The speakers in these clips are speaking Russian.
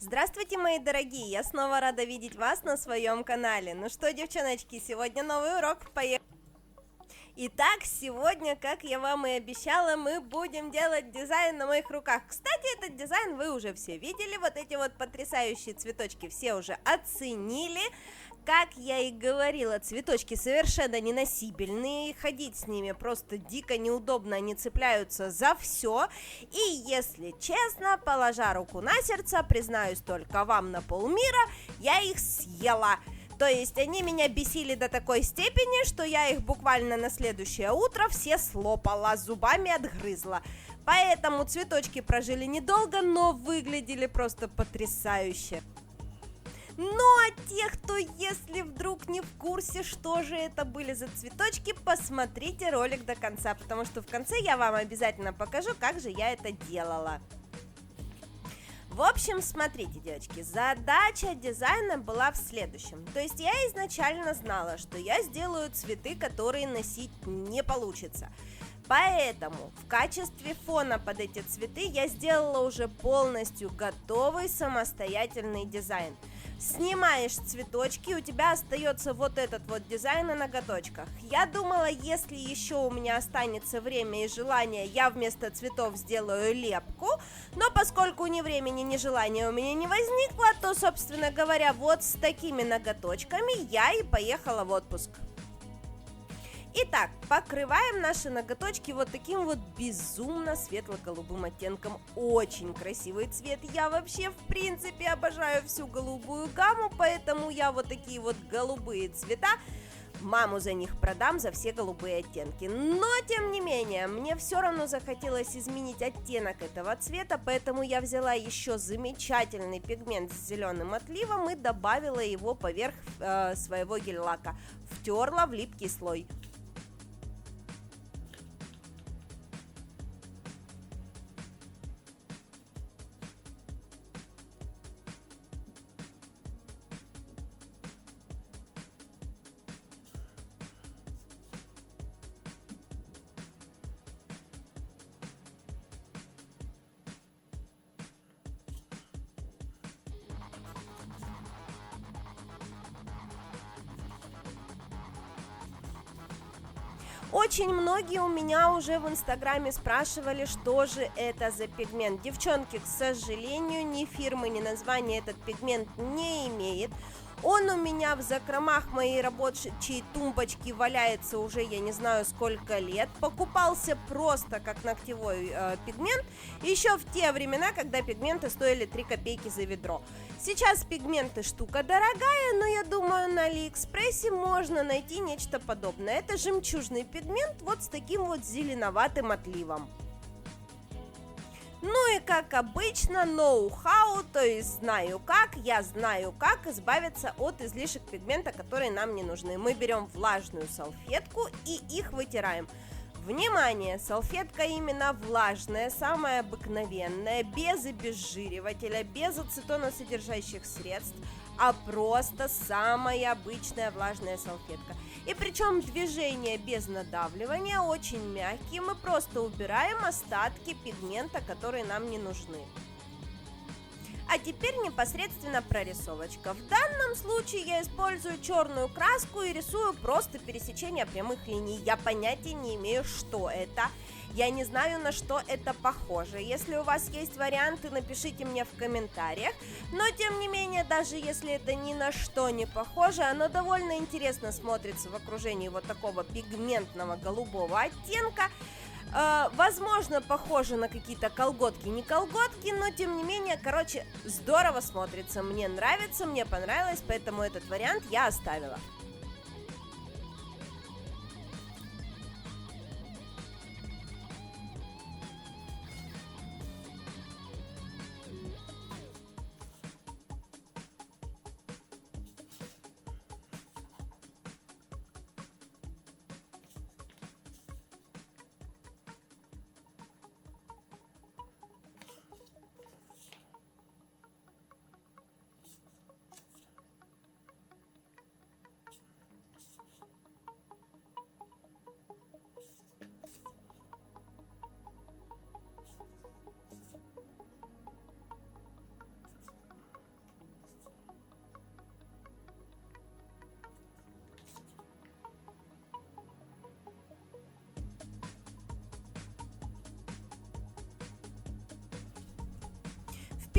Здравствуйте, мои дорогие! Я снова рада видеть вас на своем канале. Ну что, девчоночки, сегодня новый урок. Поехали! Итак, сегодня, как я вам и обещала, мы будем делать дизайн на моих руках. Кстати, этот дизайн вы уже все видели. Вот эти вот потрясающие цветочки все уже оценили. Как я и говорила, цветочки совершенно неносибельные, ходить с ними просто дико неудобно, они цепляются за все. И если честно, положа руку на сердце, признаюсь только вам на полмира, я их съела. То есть они меня бесили до такой степени, что я их буквально на следующее утро все слопала, зубами отгрызла. Поэтому цветочки прожили недолго, но выглядели просто потрясающе. Ну а те, кто, если вдруг не в курсе, что же это были за цветочки, посмотрите ролик до конца, потому что в конце я вам обязательно покажу, как же я это делала. В общем, смотрите, девочки, задача дизайна была в следующем. То есть я изначально знала, что я сделаю цветы, которые носить не получится. Поэтому в качестве фона под эти цветы я сделала уже полностью готовый самостоятельный дизайн. Снимаешь цветочки, у тебя остается вот этот вот дизайн на ноготочках. Я думала, если еще у меня останется время и желание, я вместо цветов сделаю лепку. Но поскольку ни времени, ни желания у меня не возникло, то, собственно говоря, вот с такими ноготочками я и поехала в отпуск. Итак, покрываем наши ноготочки вот таким вот безумно светло-голубым оттенком. Очень красивый цвет. Я вообще, в принципе, обожаю всю голубую гамму, поэтому я вот такие вот голубые цвета маму за них продам, за все голубые оттенки. Но, тем не менее, мне все равно захотелось изменить оттенок этого цвета, поэтому я взяла еще замечательный пигмент с зеленым отливом и добавила его поверх своего гель-лака. Втерла в липкий слой. Очень многие у меня уже в инстаграме спрашивали, что же это за пигмент. Девчонки, к сожалению, ни фирмы, ни названия этот пигмент не имеет. Он у меня в закромах моей рабочей тумбочки валяется уже я не знаю сколько лет. Покупался просто как ногтевой пигмент еще в те времена, когда пигменты стоили 3 копейки за ведро. Сейчас пигменты штука дорогая, но я думаю, на Алиэкспрессе можно найти нечто подобное. Это жемчужный пигмент вот с таким вот зеленоватым отливом. Ну и как обычно, ноу-хау, то есть я знаю как избавиться от излишек пигмента, которые нам не нужны. Мы берем влажную салфетку и их вытираем. Внимание, салфетка именно влажная, самая обыкновенная, без обезжиривателя, без ацетоносодержащих средств, а просто самая обычная влажная салфетка. И причем движение без надавливания, очень мягкие, мы просто убираем остатки пигмента, которые нам не нужны. А теперь непосредственно прорисовочка. В данном случае я использую черную краску и рисую просто пересечение прямых линий. Я понятия не имею, что это. Я не знаю, на что это похоже. Если у вас есть варианты, напишите мне в комментариях. Но, тем не менее, даже если это ни на что не похоже, оно довольно интересно смотрится в окружении вот такого пигментного голубого оттенка. Возможно, похоже на какие-то колготки, не колготки, но тем не менее, короче, здорово смотрится. Мне нравится, мне понравилось, поэтому этот вариант я оставила.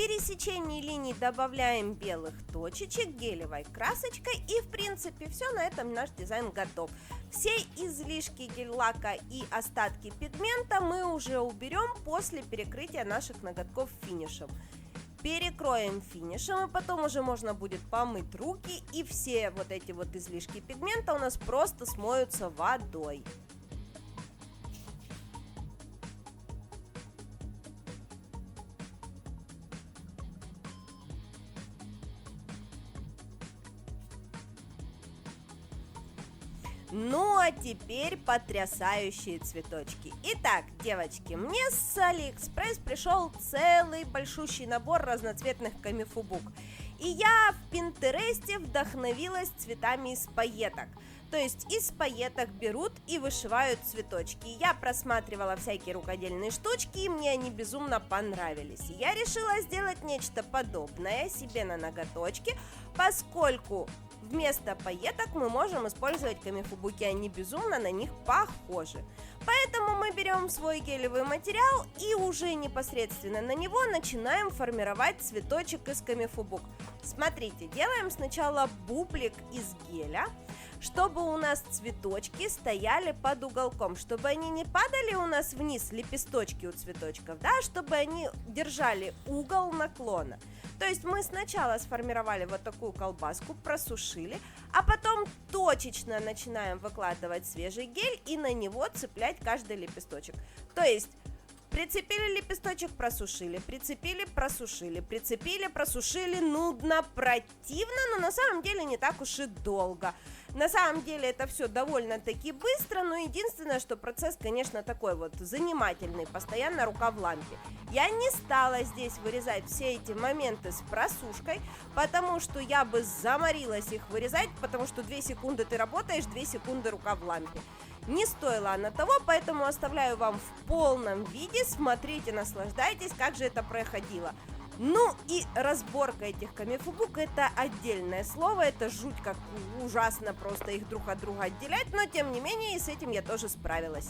пересечении линий добавляем белых точечек гелевой красочкой, и в принципе все, на этом наш дизайн готов. Все излишки гель-лака и остатки пигмента мы уже уберем после перекрытия наших ноготков финишем. Перекроем финишем, и потом уже можно будет помыть руки, и все вот эти вот излишки пигмента у нас просто смоются водой. Ну а теперь потрясающие цветочки. Итак, девочки, мне с Алиэкспресс пришел целый большущий набор разноцветных камифубук. И я в Пинтересте вдохновилась цветами из пайеток. То есть из пайеток берут и вышивают цветочки. Я просматривала всякие рукодельные штучки, и мне они безумно понравились. И я решила сделать нечто подобное себе на ноготочки, поскольку вместо пайеток мы можем использовать камифубуки, они безумно на них похожи. Поэтому мы берем свой гелевый материал и уже непосредственно на него начинаем формировать цветочек из камифубук. Смотрите, делаем сначала бублик из геля, чтобы у нас цветочки стояли под уголком, чтобы они не падали у нас вниз, лепесточки у цветочков, да, чтобы они держали угол наклона. То есть мы сначала сформировали вот такую колбаску, просушили, а потом точечно начинаем выкладывать свежий гель и на него цеплять каждый лепесточек. То есть прицепили лепесточек, просушили, прицепили, просушили, прицепили, просушили, нудно, противно, но на самом деле не так уж и долго. На самом деле это все довольно-таки быстро, но единственное, что процесс, конечно, такой вот занимательный, постоянно рука в лампе. Я не стала здесь вырезать все эти моменты с просушкой, потому что я бы заморилась их вырезать, потому что 2 секунды ты работаешь, 2 секунды рука в лампе. Не стоило она того, поэтому оставляю вам в полном виде, смотрите, наслаждайтесь, как же это проходило. Ну и разборка этих камифубук — это отдельное слово, это жуть как ужасно просто их друг от друга отделять, но тем не менее и с этим я тоже справилась.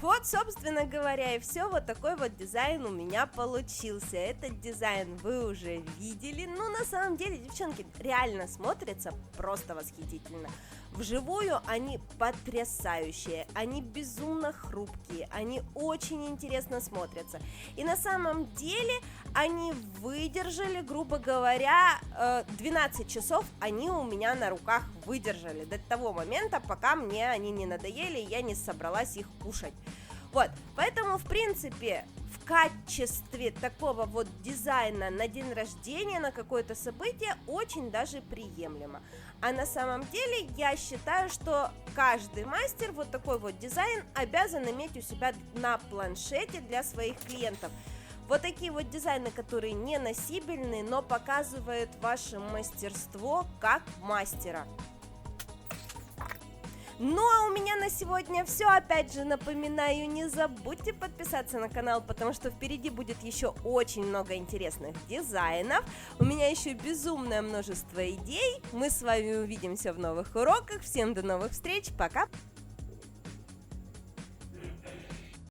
Вот, собственно говоря, и все. Вот такой вот дизайн у меня получился. Этот дизайн вы уже видели. Ну, на самом деле, девчонки, реально смотрятся просто восхитительно. Вживую они потрясающие, они безумно хрупкие, они очень интересно смотрятся. И на самом деле они выдержали, грубо говоря, 12 часов они у меня на руках выдержали. До того момента, пока мне они не надоели, и я не собралась их кушать. Вот, поэтому, в принципе, в качестве такого вот дизайна на день рождения, на какое-то событие, очень даже приемлемо. А на самом деле я считаю, что каждый мастер вот такой вот дизайн обязан иметь у себя на планшете для своих клиентов. Вот такие вот дизайны, которые не носибельны, но показывают ваше мастерство как мастера. Ну а у меня на сегодня все. Опять же напоминаю, не забудьте подписаться на канал, потому что впереди будет еще очень много интересных дизайнов. У меня еще безумное множество идей. Мы с вами увидимся в новых уроках. Всем до новых встреч. Пока!